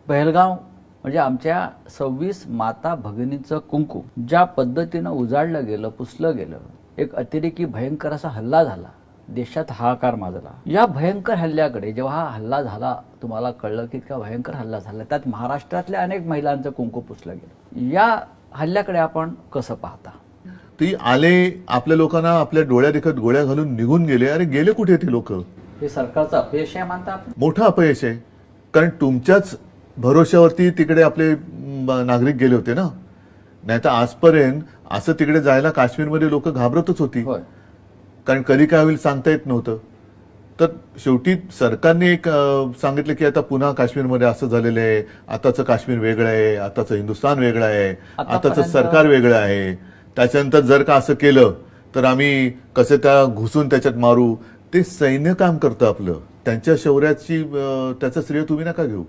पहलगाव म्हणजे आमच्या 26 माता भगिनींचं कुंकू ज्या पद्धतीनं उजाडलं गेलं, पुसलं गेलं, एक अतिरेकी भयंकर असा हल्ला झाला, देशात हाहाकार माजला. या भयंकर हल्ल्याकडे जेव्हा हा हल्ला झाला, तुम्हाला कळलं की इतका भयंकर हल्ला झाला, त्यात महाराष्ट्रातल्या अनेक महिलांचं कुंकू पुसलं गेलं. या हल्ल्याकडे आपण कसं पाहता? ती आले, आपल्या लोकांना आपल्या डोळ्या देखत गोळ्या घालून निघून गेले. अरे गेले कुठे ते लोक? हे सरकारचं अपयश आहे मानता आपण? मोठं अपयश आहे. कारण तुमच्याच भरोश्यावरती तिकडे आपले नागरिक गेले होते ना. नाही तर आजपर्यंत असं तिकडे जायला काश्मीरमध्ये लोक घाबरतच होती. होय. कारण कधी काय होईल सांगता येत नव्हतं. तर शेवटी सरकारने एक सांगितलं की आता पुन्हा काश्मीरमध्ये असं झालेलं आहे, आताचं काश्मीर वेगळं आहे, आताचं हिंदुस्थान वेगळं आहे, आताचं सरकार वेगळं आहे. त्याच्यानंतर जर का असं केलं तर आम्ही कसे त्या घुसून त्याच्यात मारू. ते सैन्य काम करतं आपलं. त्यांच्या शौर्याची त्याचं श्रेय तुम्ही नका घेऊ.